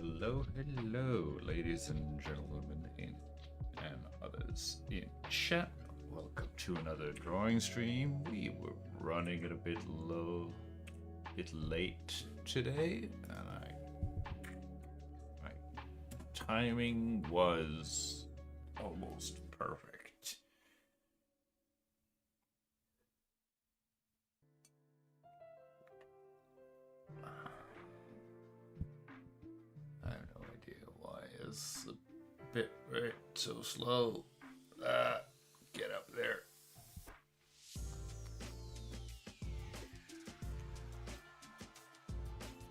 Hello, hello, ladies and gentlemen and others in chat. Welcome to another drawing stream. We were running it a bit late today, and my timing was almost perfect. I have no idea why it's a bit rate so slow. Get up there.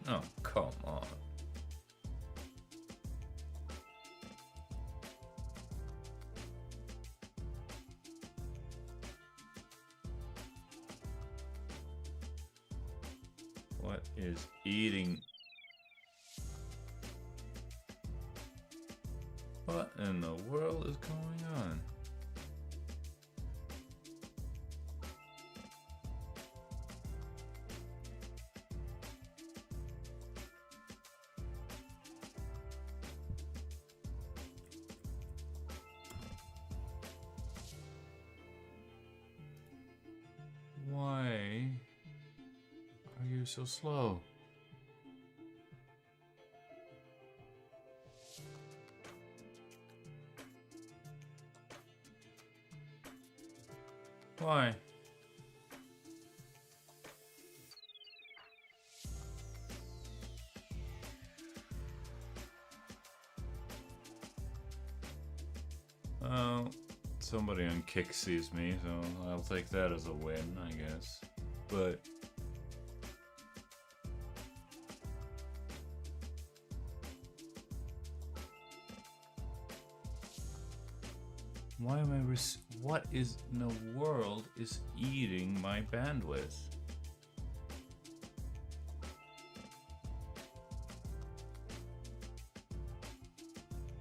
Oh, come on. What is eating? What in the world is going on? Why are you so slow? Why? Oh, somebody on Kick sees me, so I'll take that as a win, I guess. But why am I what is in the world is eating my bandwidth?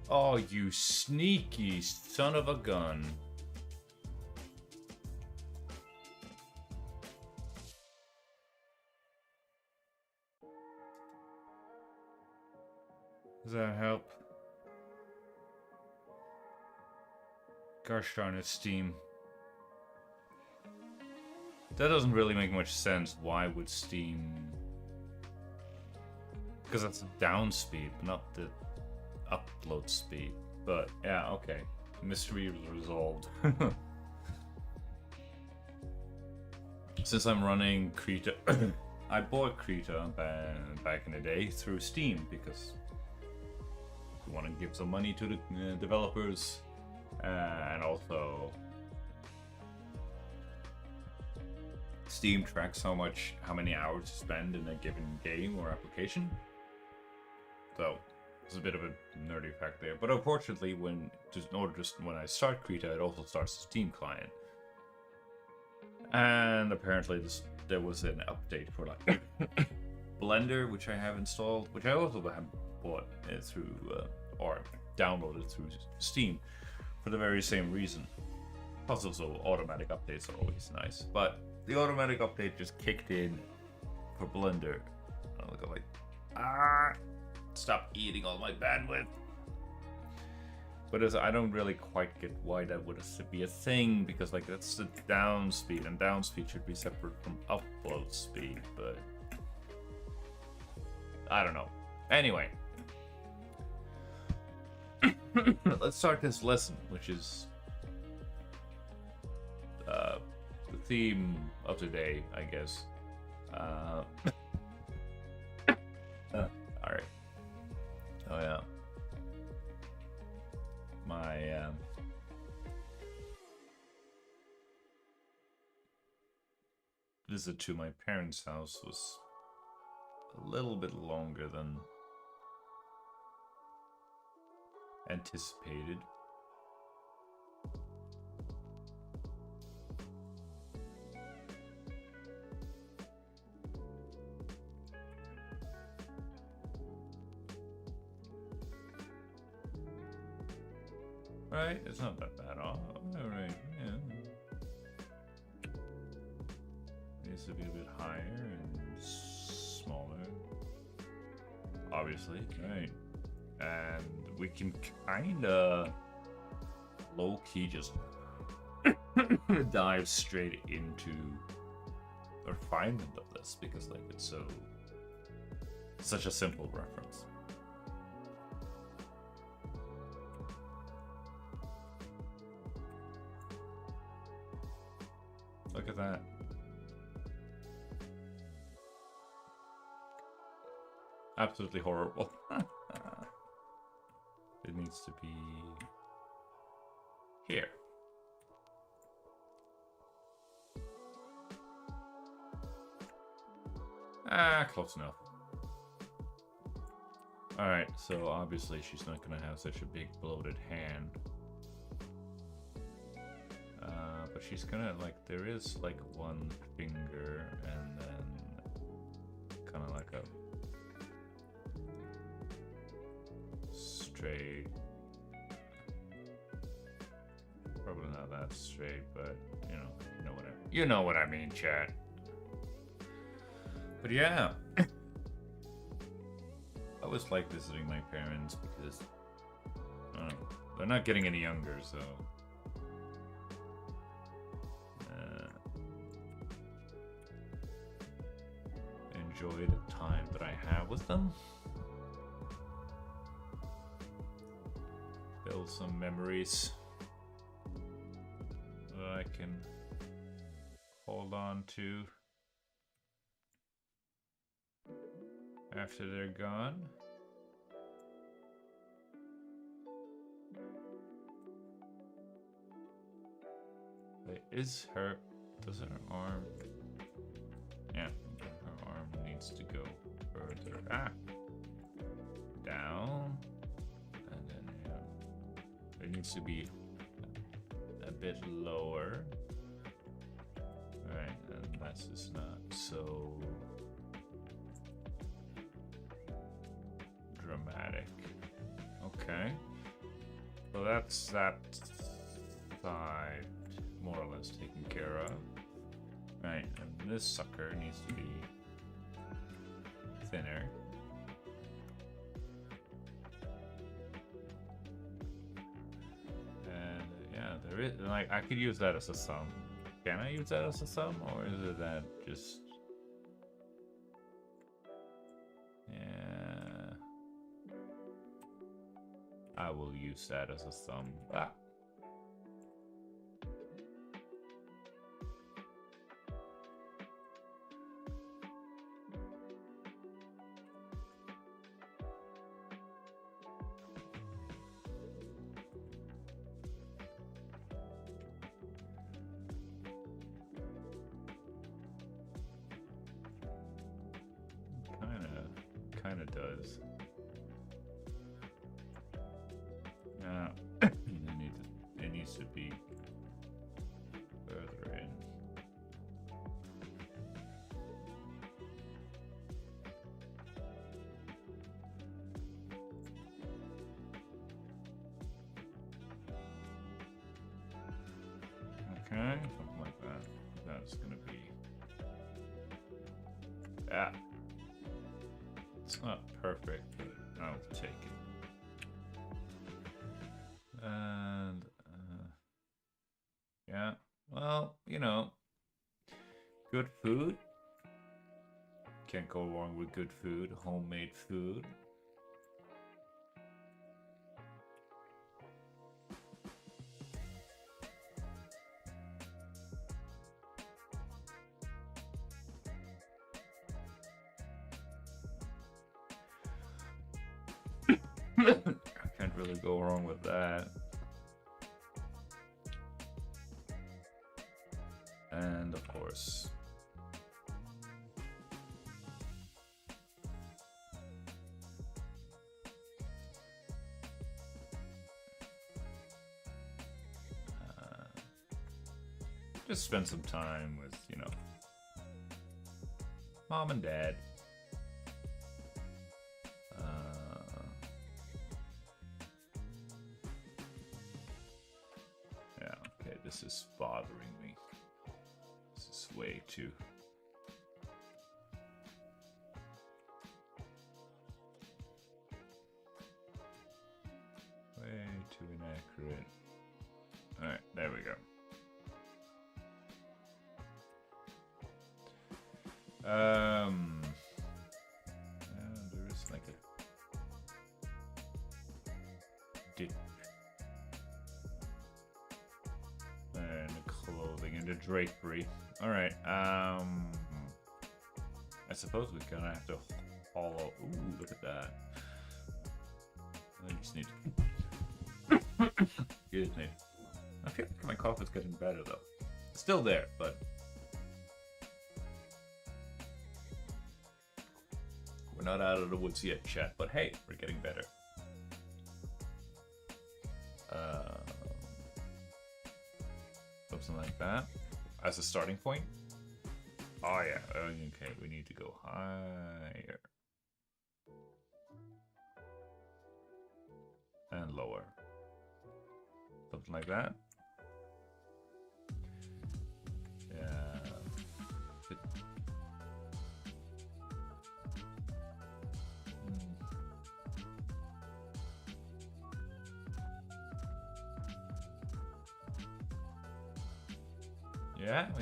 Oh, you sneaky son of a gun. Does that help? Gosh darn it, Steam. That doesn't really make much sense. Why would Steam... Because that's the down speed, not the upload speed. But, yeah, okay. Mystery was resolved. Since I'm running Krita... I bought Krita back in the day through Steam, because we want to give some money to the developers. And also, Steam tracks how many hours you spend in a given game or application. So there's a bit of a nerdy fact there. But unfortunately, when I start Krita, it also starts the Steam client. And apparently, there was an update for like Blender, which I have installed, which I also have bought through or downloaded through Steam. For the very same reason. Plus also automatic updates are always nice. But the automatic update just kicked in for Blender. I look like, stop eating all my bandwidth. But I don't really quite get why that would be a thing, because like that's the down speed, and down speed should be separate from upload speed, but I don't know. Anyway. Let's start this lesson, which is the theme of today, I guess. Alright. Oh yeah. My visit to my parents' house was a little bit longer than anticipated. Right? It's not that bad off. Alright, yeah. Needs to be a bit higher and smaller. Obviously, right. and we can kind of low-key just dive straight into the refinement of this, because like it's such a simple reference. Look at that. Absolutely horrible. It needs to be here. Close enough. Alright, so obviously she's not gonna have such a big bloated hand. But she's gonna, like, there is like one finger and then kind of like a straight, probably not that straight, but you know what I mean, chat. But yeah, I always like visiting my parents because I don't know, they're not getting any younger, so enjoy the time that I have with them. Build some memories that I can hold on to after they're gone. Wait, does her arm, yeah, her arm needs to go further down, and then it needs to be a bit lower. Right, and this is not so dramatic. Okay, so that's that side more or less taken care of. Right, and this sucker needs to be thinner. And yeah, there is, like, I could use that as a thumb. Can I use that as a thumb, or is it that just... Yeah, I will use that as a thumb. Kinda does. It needs to be further in. Okay, something like that. That's gonna be... It's not perfect, but I'll take it. And yeah, well, good food. Can't go wrong with good food, homemade food. Can't really go wrong with that. And of course, just spend some time with, mom and dad. This is bothering me. This is way too... too inaccurate. Alright, there we go. There is like a dip. And the clothing and the drapery. Alright, I suppose we're gonna have to hollow. Ooh, look at that. I just need excuse me. I feel like my cough is getting better though. It's still there, but we're not out of the woods yet, chat. But hey, we're getting better. Something like that as a starting point. Oh yeah. Okay, we need to go higher and lower. Something like that. Yeah.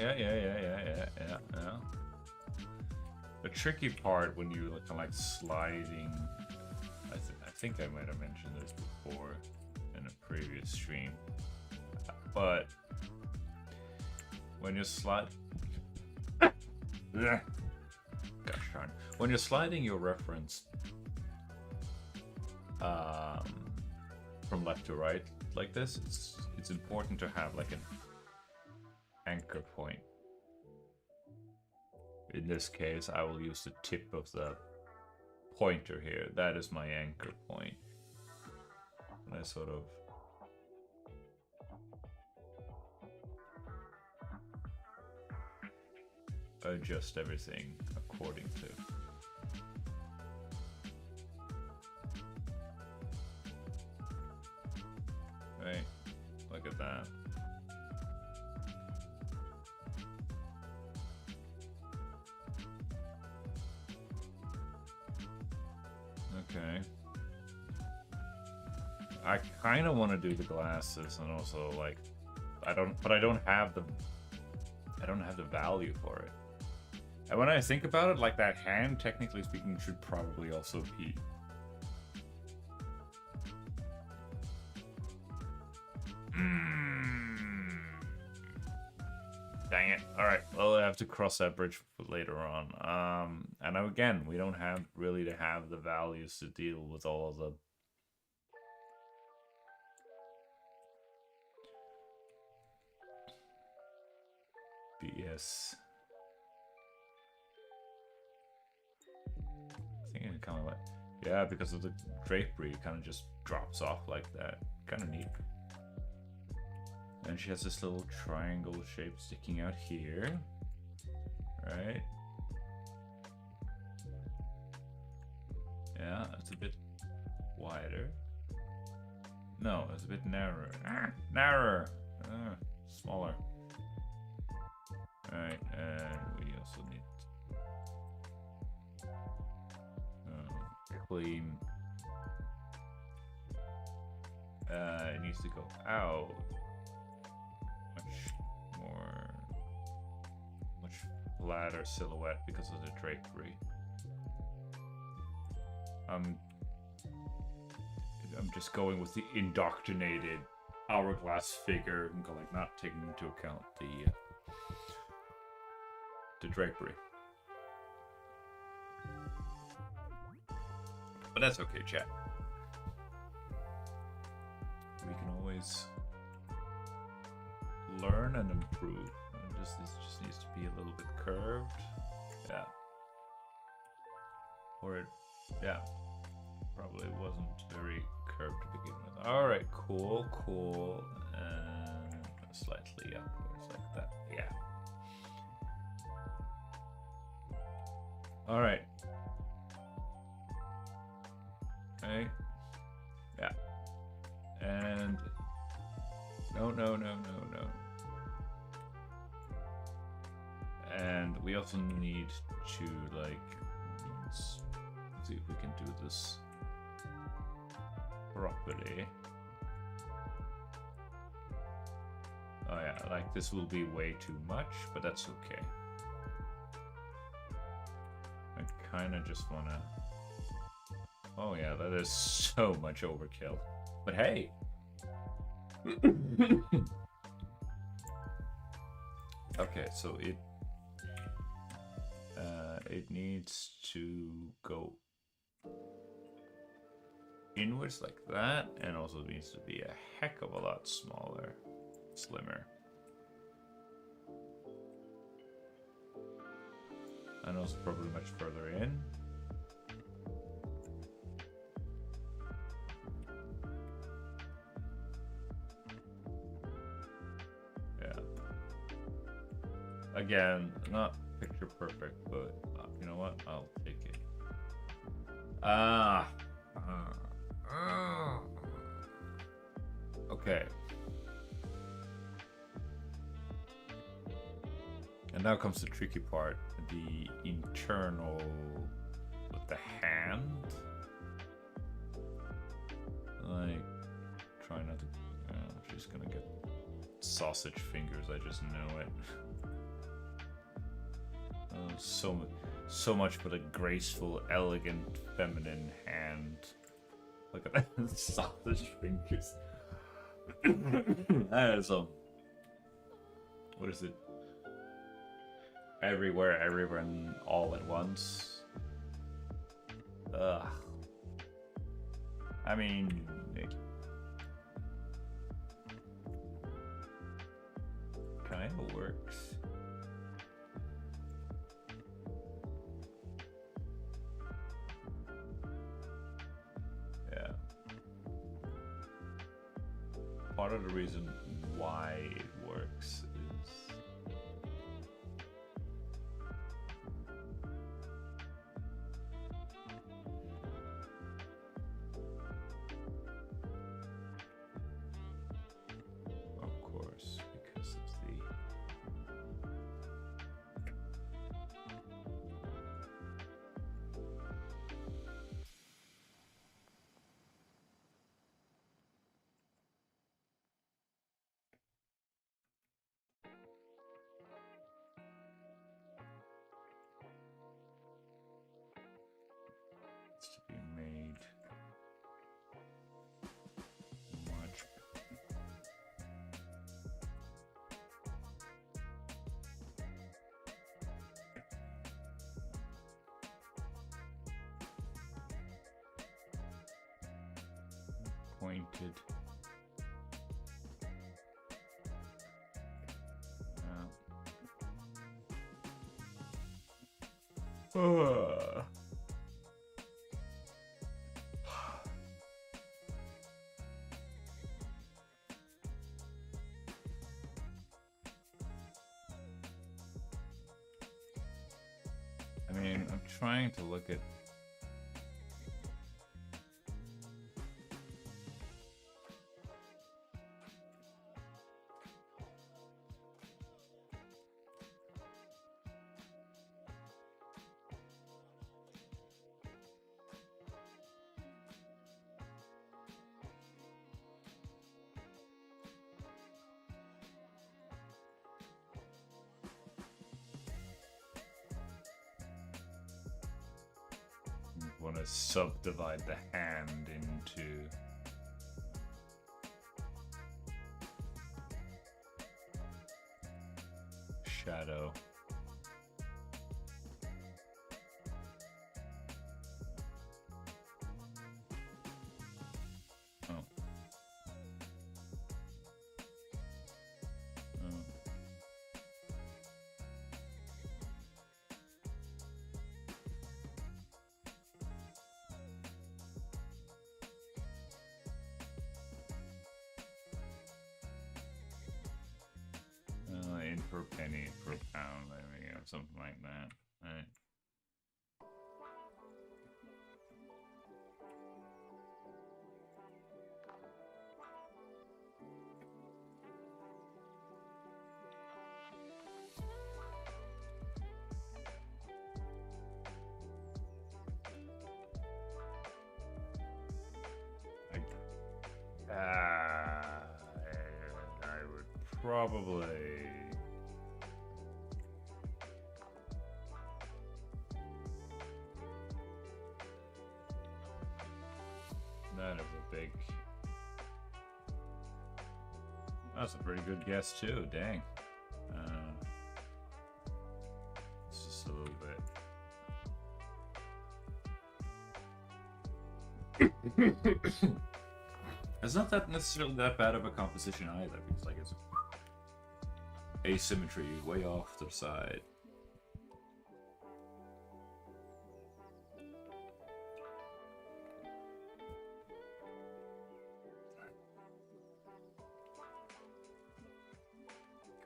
Yeah. The tricky part when you kind of like sliding, I think I might have mentioned this before in a previous stream, but when you slide, gosh darn, when you're sliding your reference from left to right like this, it's important to have like an anchor point. In this case, I will use the tip of the pointer here. That is my anchor point. And I sort of adjust everything according to. Right, look at that. Okay. I kind of want to do the glasses, and also like, I don't have the value for it. And when I think about it, like that hand, technically speaking, should probably also be. Dang it. Alright, well, I have to cross that bridge later on. And again, we don't have really to have the values to deal with all of the BS. I think it kind of like, yeah, because of the drapery, it kind of just drops off like that. Kind of neat. And she has this little triangle shape sticking out here, right? Yeah, it's a bit wider. No, it's a bit narrower. Narrower! Smaller. Alright, and we also need clean. It needs to go out. Much flatter silhouette because of the drapery. I'm just going with the indoctrinated hourglass figure and like not taking into account the drapery. But that's okay, chat. We can always learn and improve. And this just needs to be a little bit curved. Yeah. Or it, yeah. Probably wasn't very curved to begin with. Alright, cool. And slightly upwards like that. Yeah. Alright. Okay. Yeah. And no. And we also need to like, let's see if we can do this properly. like this will be way too much, but that's okay. I kind of just want to... Oh yeah, that is so much overkill. But hey! Okay, so it needs to go inwards like that, and also needs to be a heck of a lot smaller, slimmer. And also probably much further in. Yeah. Again, not picture perfect, but you know what? I'll take it. Okay. And now comes the tricky part, the internal with the hand. Like, try not to, I'm just gonna get sausage fingers, I just know it. So much for the graceful, elegant, feminine hand. Look at that, sausage fingers. That is what is it? Everywhere, and all at once. Ugh. I mean, it kind of works. Yeah. Part of the reason why it works is because of the it's to be made much pointed. I mean, I'm trying to look at want to subdivide the hand into shadow. Oh. Oh. In per penny, per pound, I mean, something like that. Right. I would probably... That is a big... That's a pretty good guess too, dang. It's just a little bit... It's not that necessarily that bad of a composition either, because like it's asymmetry way off to the side.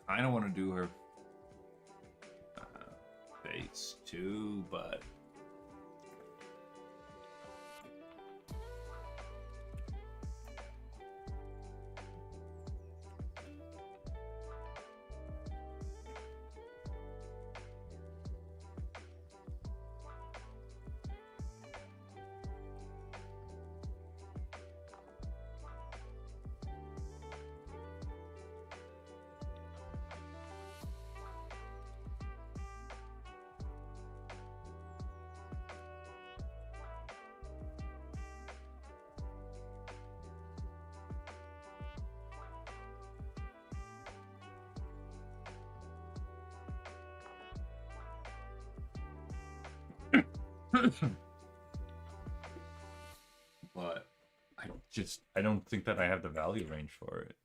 I don't want to do her face too, but but I don't think that I have the value range for it.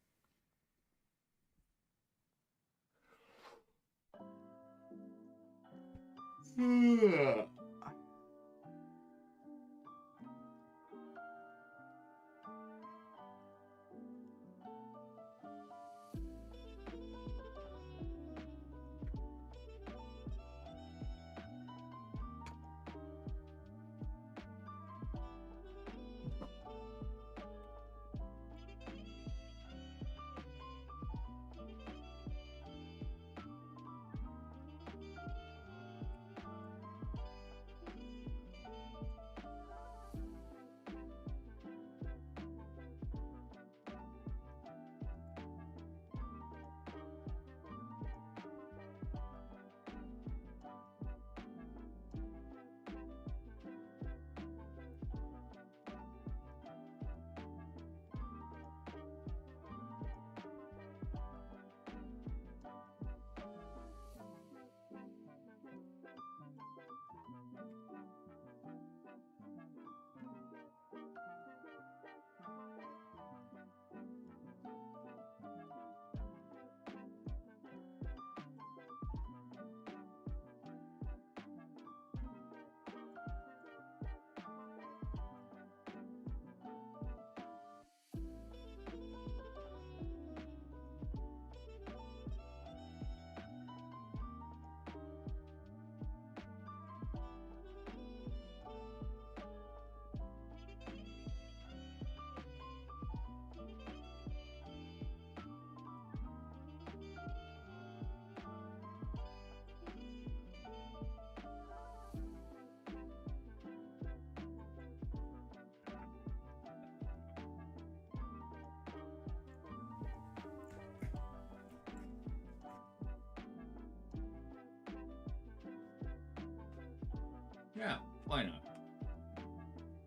Yeah, why not?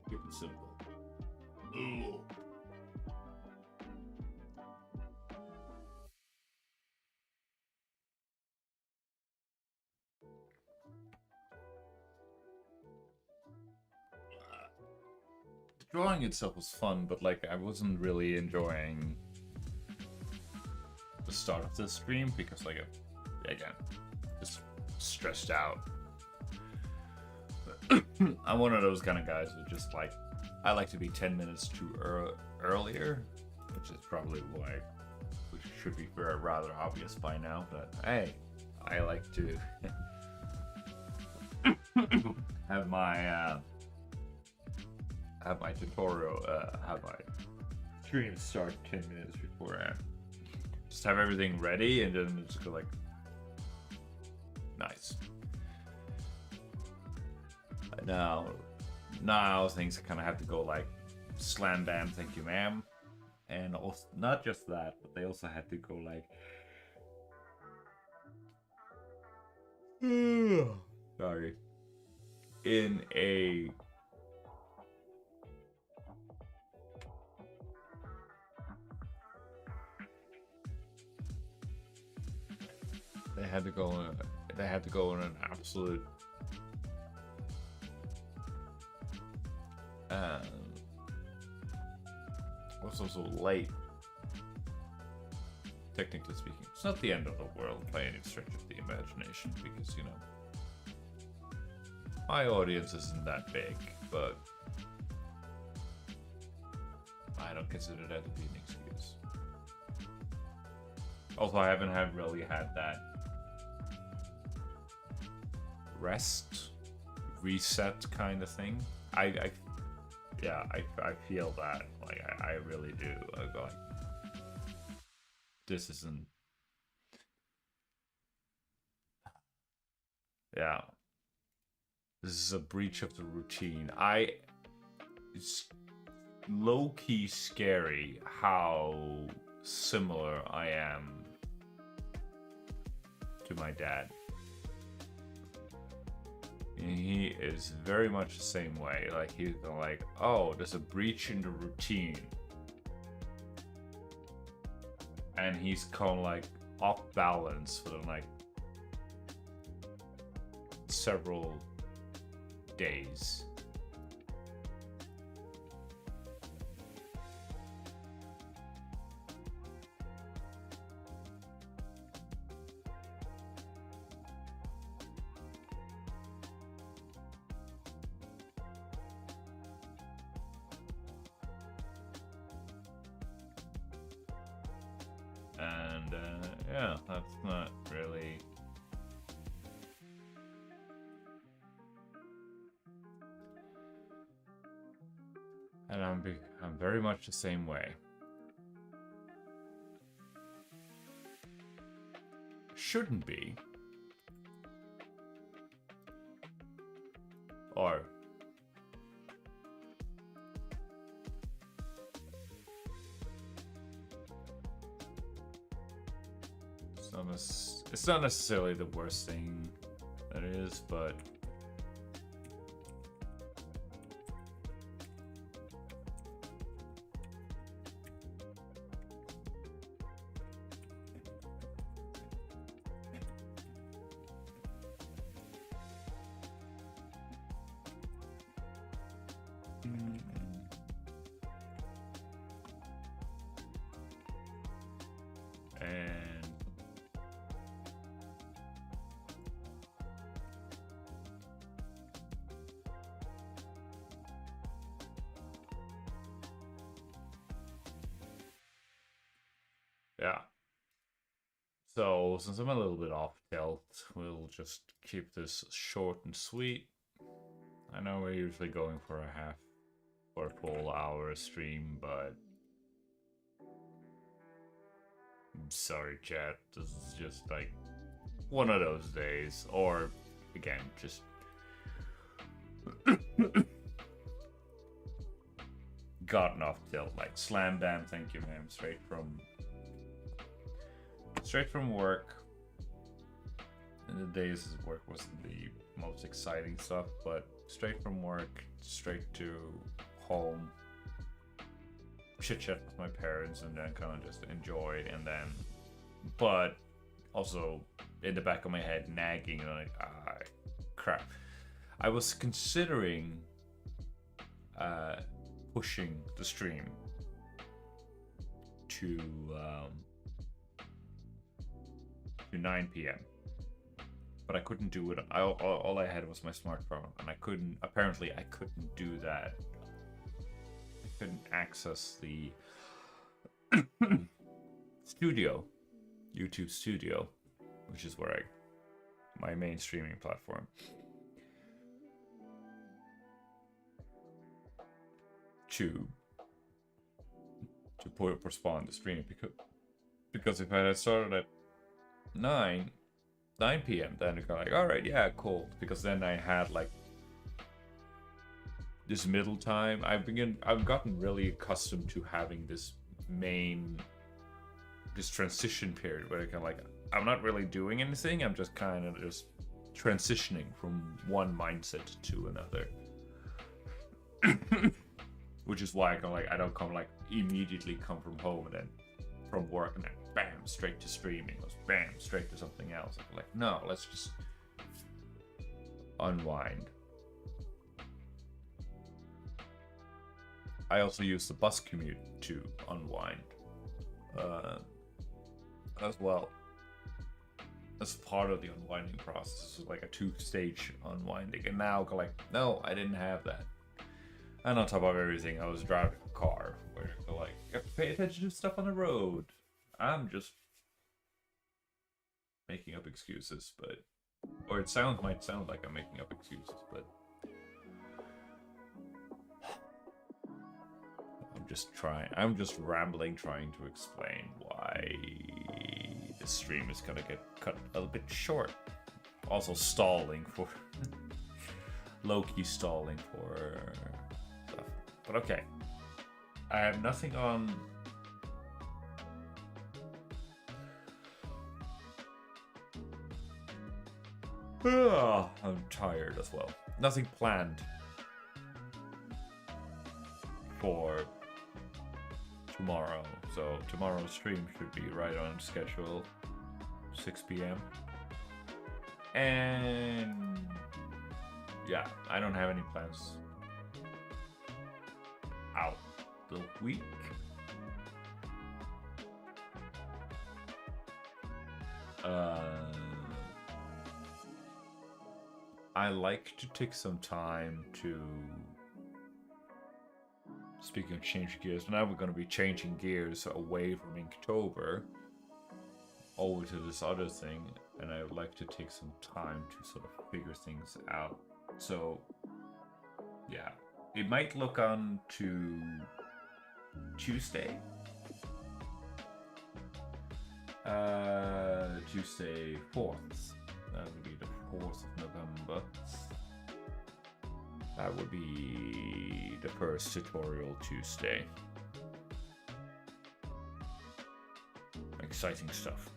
Keep it simple. Ooh. The drawing itself was fun, but like I wasn't really enjoying the start of the stream because like again, just stressed out. I'm one of those kind of guys who just like, I like to be 10 minutes too earlier, which is probably why, which should be rather obvious by now, but hey, I like to have my tutorial, have my stream start 10 minutes beforehand. Just have everything ready and then just go like, nice. Now things kind of have to go like slam bam, thank you ma'am, And also, not just that, but they also had to go like, sorry, in a they had to go in an absolute was also late, technically speaking. It's not the end of the world by any stretch of the imagination, because, you know, my audience isn't that big, but I don't consider that to be an excuse. Also, I haven't really had that reset kind of thing. I feel that, like, I really do. I go like, this isn't, yeah, this is a breach of the routine. It's low-key scary how similar I am to my dad. He is very much the same way. Like, he's like, oh, there's a breach in the routine. And he's kind of like off balance for like several days. And yeah, that's not really and I'm very much the same way. Shouldn't be. Or it's not necessarily the worst thing that is, but yeah. So, since I'm a little bit off tilt, we'll just keep this short and sweet. I know we're usually going for a full hour stream, but I'm sorry, chat. This is just like one of those days. Or, again, just gotten off tilt. Like, slam bam, thank you, ma'am. Straight from work. And the days of work wasn't the most exciting stuff, but straight from work, straight to home, chit chat with my parents, and then kind of just enjoy. And then, but also in the back of my head, nagging, like, crap. I was considering pushing the stream to 9 p.m. But I couldn't do it. All I had was my smartphone, and I couldn't do that. I couldn't access the studio, YouTube Studio, which is where my main streaming platform. To postpone the stream, because if I had started at 9 p.m. then it's like, all right, yeah, cool, because then I had like this middle time. I've gotten really accustomed to having this this transition period where I kind of like, I'm not really doing anything. I'm just kind of just transitioning from one mindset to another. Which is why I don't immediately come from home and then from work and then bam, straight to streaming, or bam, straight to something else. I'm like, no, let's just unwind. I also use the bus commute to unwind as well. As part of the unwinding process, it's like a 2-stage unwinding. And now go like, no, I didn't have that. And on top of everything, I was driving a car where you have to pay attention to stuff on the road. I'm just making up excuses, or it might sound like I'm making up excuses, but I'm just rambling, trying to explain why the stream is gonna get cut a little bit short. Also stalling for low-key stalling for stuff. But okay. I have nothing on I'm tired as well. Nothing planned for tomorrow. So tomorrow's stream should be right on schedule, 6 p.m. And yeah, I don't have any plans out the week. I like to take some time to, speaking of change gears, now we're going to be changing gears away from Inktober over to this other thing, and I would like to take some time to sort of figure things out. So yeah, it might look on to Tuesday. Tuesday 4th. That would be the 4th of November. That would be the first tutorial Tuesday. Exciting stuff.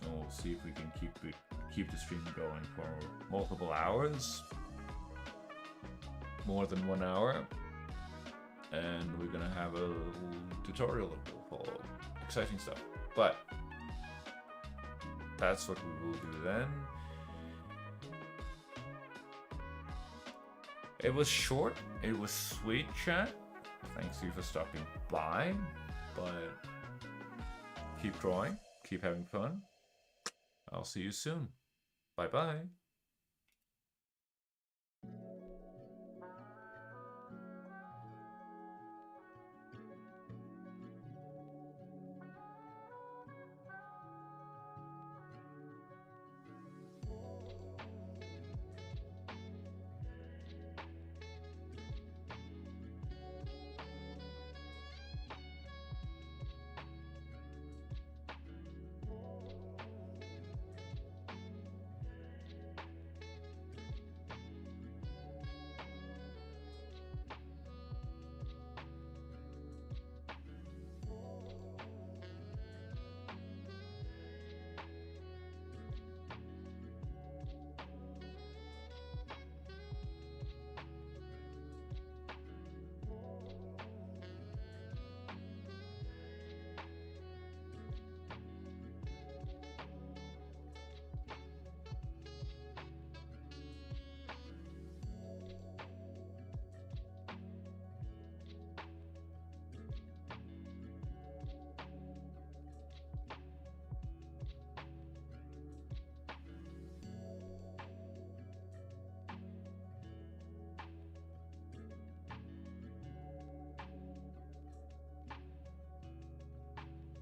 And we'll see if we can keep the stream going for multiple hours. More than 1 hour. And we're gonna have a little tutorial for exciting stuff. But that's what we will do then. It was short, it was sweet chat. Thanks you for stopping by. But keep drawing, keep having fun. I'll see you soon. Bye bye.